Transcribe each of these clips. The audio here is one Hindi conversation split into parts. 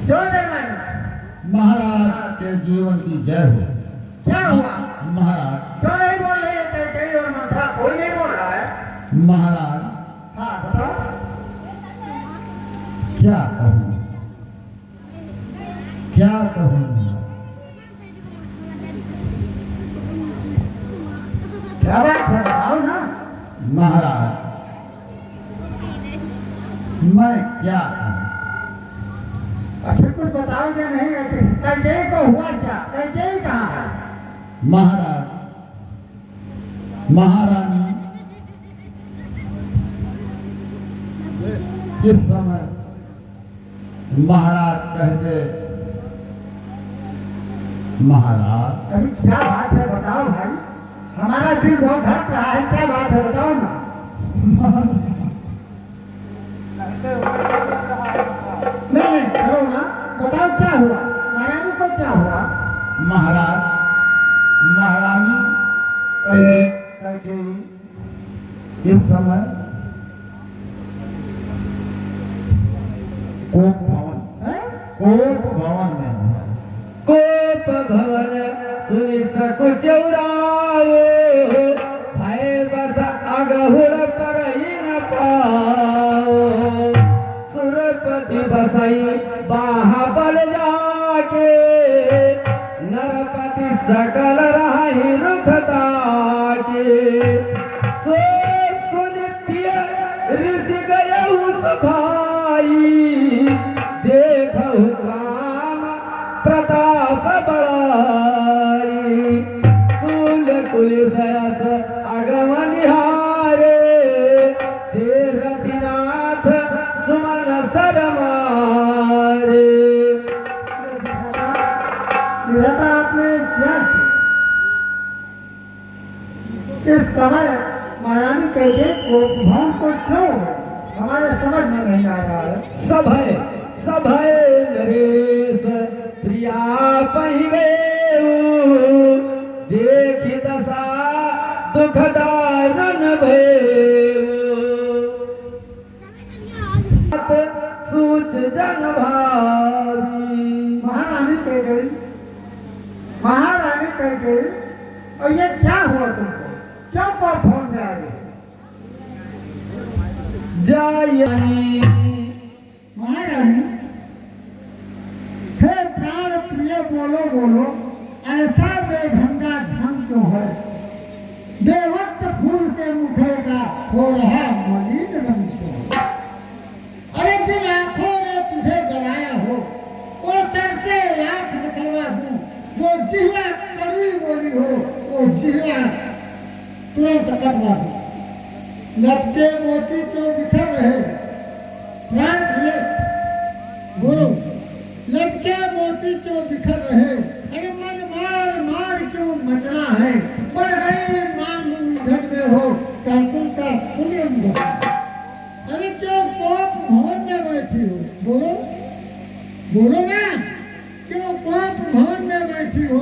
क्यों दरबारी? महाराज के जीवन की जय हो। क्या हुआ महाराज? क्यों नहीं बोल रहे? कैकेयी और मंथरा कोई नहीं बोल रहा है। महाराज हाँ बताओ। क्या कहूँ, क्या कहूँ? क्या बात है बताओ ना। महाराज मैं क्या कहूँ? अच्छा कुछ बताओगे नहीं? कैकेयी को हुआ क्या? कैकेयी कहाँ है? महाराज महारानी इस समय महाराज कहते, महाराज अभी क्या बात है बताओ भाई, हमारा दिल बहुत धड़क रहा है। क्या बात है बताओ ना। नहीं नहीं करो ना, बताओ क्या हुआ, महारानी को क्या हुआ? महाराज महारानी कैकेयी इस समय कोप भवन में है। कोप भवन सुनि सकु चौरावो, भय बस अगहुड़ पर न पाओ। सुरपति बसई बाहा बल जाके, नरपति सकल राही रुखता के। सो सुनित्य ऋषि गयहु सुखाई, देखहु काम प्रताप बड़ाई। सूल कुल सहस अगम निहारे, रतिनाथ सुमन सरमारे। विधाता आपने क्या किया? इस समय महारानी कैकेयी कोप भवन को क्यों गए? हमारे समझ में नहीं आ रहा है। सभय सभय नरेश प्रिया पहिवेऊ, देखि दशा दुख दारुण भयऊ। सूच जन भारी। महारानी कैकेयी, महारानी कैकेयी, और ये क्या हुआ तुमको? क्यों कोप भवन में आए? जायनी महारानी हे प्राण प्रिय बोलो बोलो, ऐसा बेढंगा ढंग क्यों है? देवत्व फूल से मुखे का हो रहा मलिन रंग क्यों है? अरे जिन आंखों ने तुझे डराया हो, वो सर से आंख निकलवा दूं। जो जिह्वा कड़वी बोली हो, वो जिह्वा तुरंत कटवा दूं। लटके मोती क्यों बिखर रहे? प्राण प्रिय बोलो, लटके मोती क्यों बिखर रहे? अरे मन मार मार क्यों मचना है? बढ़ गई मांग उलझन में हो, काकुल का पुण्यम बता। अरे क्यों कोप भवन में बैठी हो? बोलो बोलो ना, क्यों कोप भवन में बैठी हो?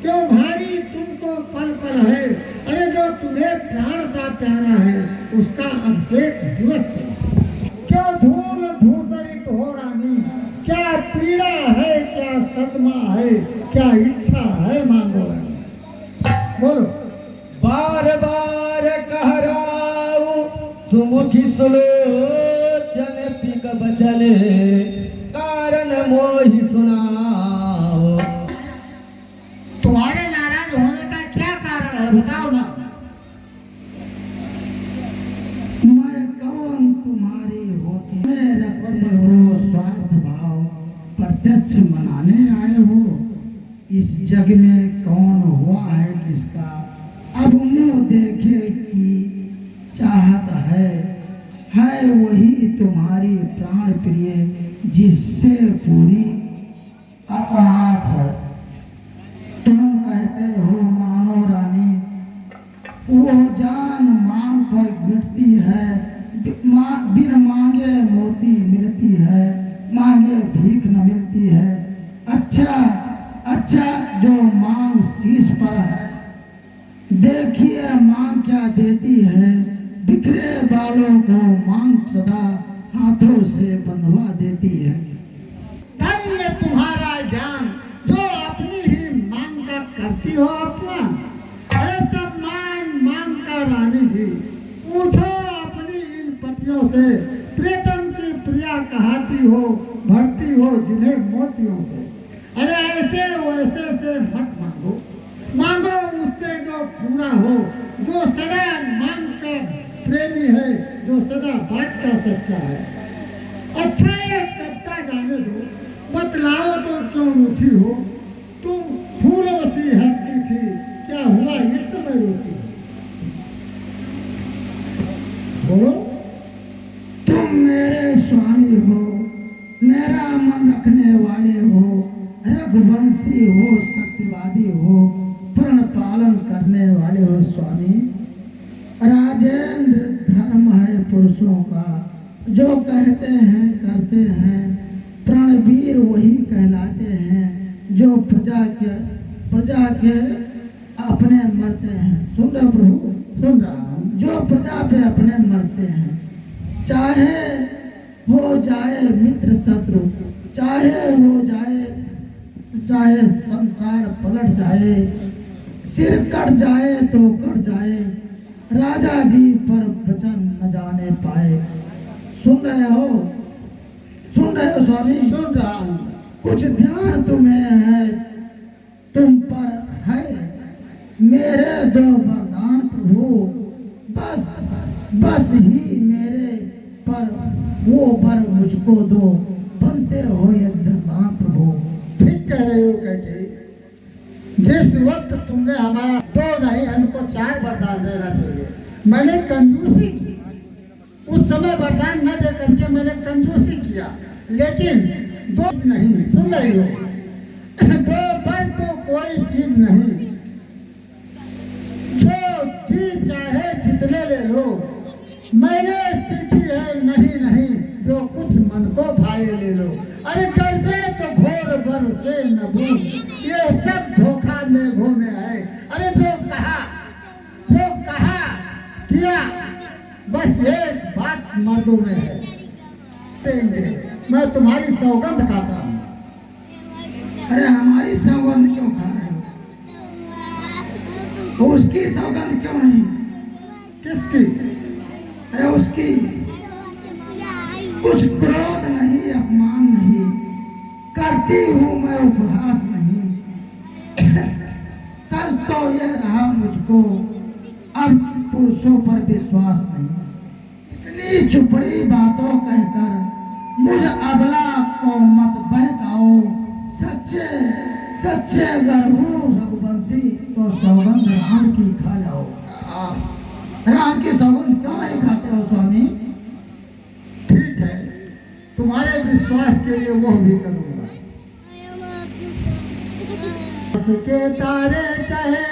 क्यों भारी तुमको पल पल है? अरे जो तुम्हें प्राण सा प्यारा है, उसका अभिषेक दिवस पर। क्यों धूल धूसरित हो रानी? क्या पीड़ा है, क्या सदमा है, क्या इच्छा है? मांगो रानी, बोलो। बार बार कहराऊ सुमुखी सुलोचन पिक बचले, कारण मोहि सुनाओ। तुम्हारे नाराज होने का क्या कारण है बताओ ना। मैं कौन तुम्हारी होती मैं रखते हो स्वार्थ भाव, प्रत्यक्ष मनाने आए हो। इस जग में कौन हुआ है किसका, अब मुंह देखे की चाहत है वही तुम्हारी प्राण प्रिय, जिससे पूरी अपराध है। तुम कहते हो मानो रानी, वो जान मांग पर गिरती है, बिन मांगे मोती मिलती है, मांगे भीख न मिलती है। अच्छा अच्छा जो मांग शीश पर है, देखिए मांग क्या देती है। बिखरे बालों को मांग सदा हाथों से बंधवा देती है। धन्य ज्ञान जो अपनी ही मांग का करती हो अपमान। अरे सब मांग का रानी जी, पूछो अपनी इन पतियों से, प्रीतम की प्रिया कहाती हो, भरती हो जिन्हें मोतियों से। अरे ऐसे वैसे से मत मांगो, मांगो उससे जो पूरा हो, जो सदा मांग का प्रेमी है, जो सदा बात का सच्चा है। अच्छा ये कब तक जाने दो, बतलाओ तो क्यों रूठी हो, तुम फूलों सी हंसती थी, क्या हुआ इस समय रोती हो? बोलो। तुम मेरे स्वामी हो, मेरा मन रखने वाले हो, रघुवंशी हो, सत्यवादी हो, प्रण पालन करने वाले हो स्वामी। राजेंद्र धर्म है पुरुषों का, जो कहते हैं करते हैं, प्राणवीर वही कहलाते हैं, जो प्रजा के अपने मरते हैं। सुन रहे हो प्रभु? सुन रहा हूँ। जो प्रजा पे अपने मरते हैं, चाहे हो जाए मित्र शत्रु, चाहे संसार पलट जाए, सिर कट जाए तो कट जाए, राजा जी पर वचन न जाने पाए। सुन रहे हो स्वामी? सुन रहा हूँ। कुछ ध्यान तुम्हें है, तुम पर है मेरे दो वरदान प्रभु, बस ही मेरे पर वो वर मुझको दो, बनते हो यज्ञदान प्रभु। ठीक कह रहे हो कहते, जिस वक्त तुमने हमारा 2 नहीं हमको 4 वरदान देना चाहिए, मैंने कंजूसी की। उस समय वरदान न दे करके मैंने कंजूसी किया, लेकिन 2 नहीं। सुन रही हो? 2 पर तो कोई चीज नहीं, जो चीज चाहे जितने ले लो। मैंने सीखी है नहीं जो कुछ मन को भाए ले लो। अरे कर्जे तो घोर बर से न भूल, ये सब धोखा मेघों में है। अरे जो कहा किया, बस एक बात मर्दों में है, देंगे। मैं तुम्हारी सौगंध खाता हूँ। अरे हमारी सौगंध क्यों खा रहे हो? उसकी सौगंध क्यों नहीं? किसकी? अरे उसकी। कुछ क्रोध नहीं, अपमान नहीं करती हूँ मैं, उपहास नहीं। सच तो यह रहा मुझको, अब पुरुषों पर विश्वास नहीं। इतनी चुपड़ी बातों कहकर मुझे अबला को मत बहकाओ। सच्चे अगर हो रघुवंशी तो सौगंध राम की खा जाओ। राम की सौगंध क्यों नहीं खाते हो स्वामी? ठीक है, तुम्हारे विश्वास के लिए वो भी करूंगा। उसके तारे चाहे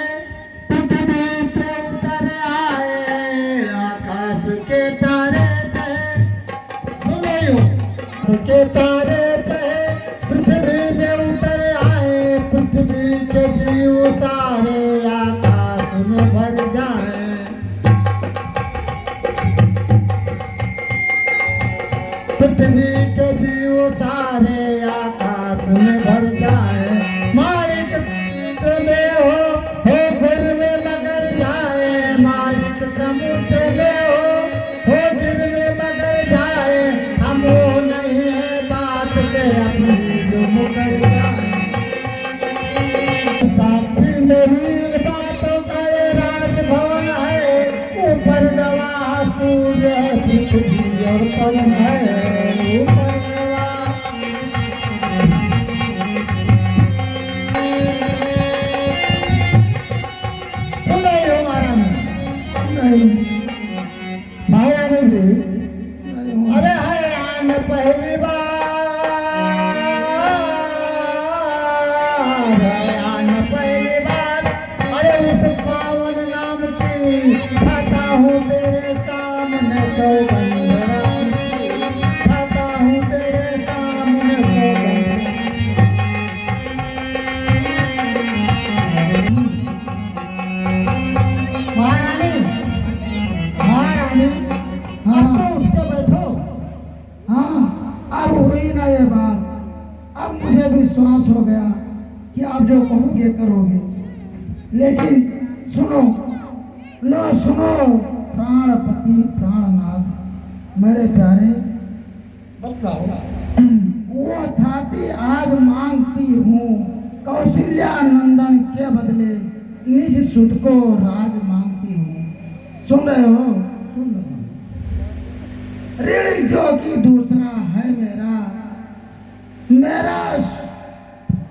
पृथ्वी पे उतर आए, आकाश के तारे चाहे, सुनो, उसके तारे चाहे पृथ्वी पे उतर आए, पृथ्वी के जीव सारे आकाश में भर जाए। पृथ्वी के जीव सारे आकाश में भर जाए। मालिक समुद्र में हो गुर में मगर जाए, मालिक समुद्र में हो गिर में मगर जाए। हम वो नहीं है बात से अपनी जो मुकर जाए। साक्षी मेरी बातों का ये राजभवन है, ऊपर गवाह सूर्य पृथ्वी और पवन है। अरे है आन पहली बार, है आन पहली बार। अरे उस पावन नाम की खाता हूँ तेरे सामने सौगंध राम की, खाता हूँ तेरे सामने सौगंध। महारानी, हाँ उठ के बैठो। हाँ, अब हुई ना ये बात। अब मुझे भी विश्वास हो गया कि आप जो कहोगे करोगे। लेकिन सुनो, लो सुनो प्राणपति प्राणनाथ मेरे प्यारे, बताओ। वो थाती आज मांगती हूँ कौशल्या नंदन के बदले निज सुध को राज मांगती हूँ। सुन रहे हो? सुन रहा हूँ। ऋण जो कि दूसरा है मेरा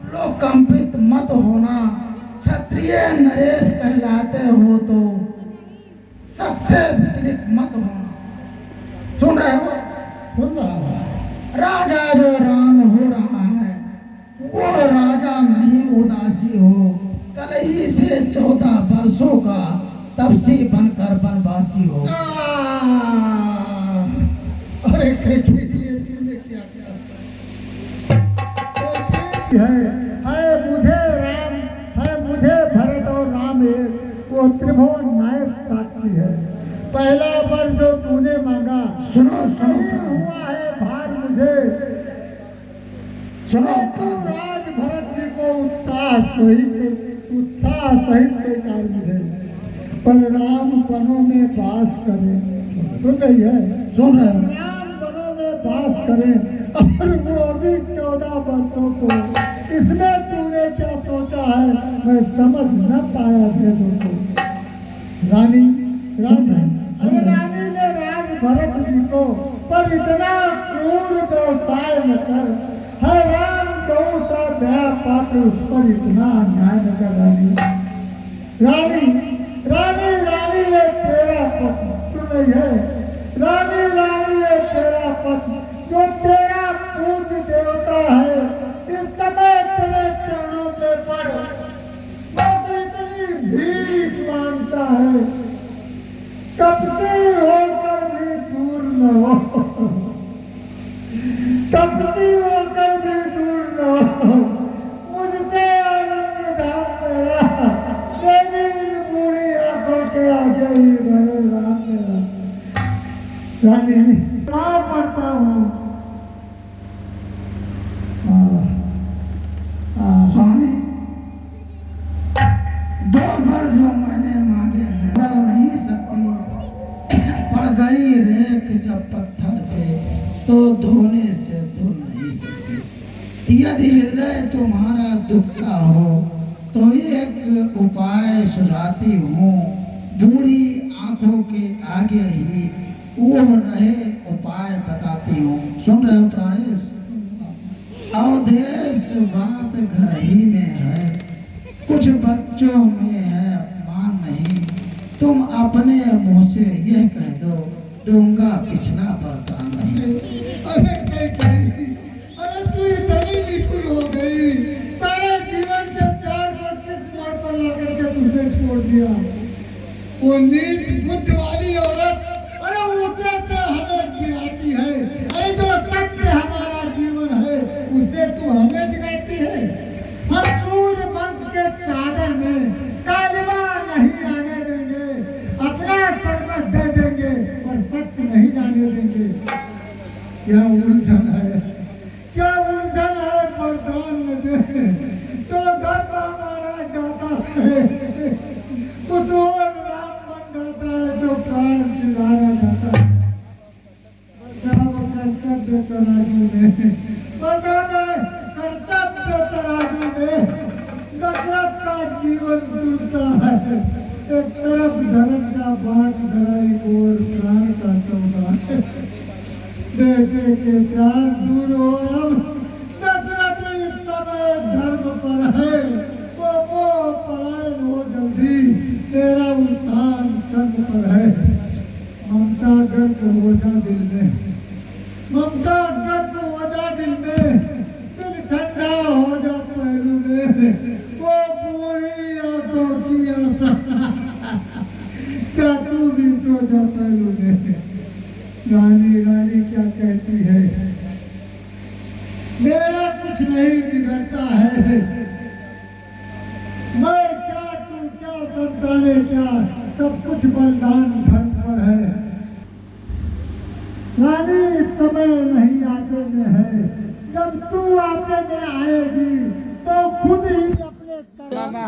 लो कंपित मत होना, क्षत्रिय नरेश कहलाते हो तो सबसे विचलित मत होना। सुन रहे हो? सुन रहा हूँ। राजा जो राम हो रहा है वो राजा नहीं उदासी हो, कलही से 14 वर्षों का तपसी बनकर बनवासी हो। अरे कैसे ये तूने क्या किया? है मुझे राम, है मुझे भरत और राम एक, वो त्रिभुवन नायक साक्षी है। पहला वर जो तूने मांगा सुनो सही सुनो हुआ है भार मुझे। सुनो, तू राज भरत जी को उत्साह सहित स्वीकार मुझे, पर राम वनों में वास करे। सुन रही है? सुन रहे हो? राम वनों में वास करे और वो भी 14 वर्षों को। इसमें तूने क्या सोचा है मैं समझ न पाया भेदों को। रानी अरे रानी ने राज भरत जी को पर इतना क्रूर व्यवसाय न कर, है राम गौ सा दया पात्र उस पर इतना अन्याय न कर। रानी ये तेरा पति, सुन रही है? रानी ये तेरा पति जो तेरा पूज्य देवता है, इस समय तेरे चरणों पे पड़ बस इतनी भीख मांगता है, तपसी होकर भी दूर न हो, तपसी होकर भी दूर न हो। मुझसे आनंद धाम मेरा, मेरी इन बूढ़ी आंखों के आगे ही रहे राम मेरा। रानी मां पढ़ता हूँ। स्वामी, 2 वर्ष जो मैंने मांगे हैं बदल नहीं सकती। पड़ गई रेख जब पत्थर पे तो धोने से धुल नहीं सकती। यदि हृदय तुम्हारा दुखता हो तो एक उपाय सुझाती हूँ, बूढ़ी आंखों के आगे ही वो रहे उपाय बताती हूँ। सुन रहे हो प्राणेश? अवधेश बात घर ही में है, कुछ बच्चों में है अपमान नहीं। तुम अपने मुंह से यह कह दो, दूंगा पिछला बर्तान नहीं। अरे तू इतनी निठुर हो गई, सारे जीवन के प्यार को किस मोड़ पर ला करके तुमने छोड़ दिया। वो नीच बुद्ध वाली औरत अरे ऊंचे से हमें गिराती है। अरे जो सत्य हमारा जीवन है उसे तू हमें दिखाती है। हम सूर्य वंश के चादर में कालिमा नहीं आने देंगे, अपना सर्वस्व दे देंगे पर सत्य नहीं जाने देंगे। क्या उलझन है, क्या उलझन है, वरदान न दे तो धर्म हमारा जाता है, कुछ और राम बन जाता है जो प्राण दिलाना जाता है। कर्तव्य तराजू में, कर्तव्य तराजू में दशरथ का जीवन तुलता है। एक तरफ धर्म का बांट धरा, एक और प्राण का सौदा है। बेटे के प्यार दूर हो अब, दशरथ इस समय धर्म पर है। वो पलायन हो जल्दी, तेरा उत्थान कर्म पर है। ममता गर्क हो जा दिल में, ममता गर्क हो जा दिल में, दिल ठंडा हो जा पहलू में। वो बूढ़ी आंखों की आशा क्या तू भी सो जा पहलू में। रानी क्या कहती है? मेरा कुछ नहीं बिगड़ता है, मैं क्या तू क्या संताने क्या, सब कुछ बलिदान धर्म पर है। रानी इस समय नहीं आते में है, जब तू आपे में आएगी तो खुद ही अपने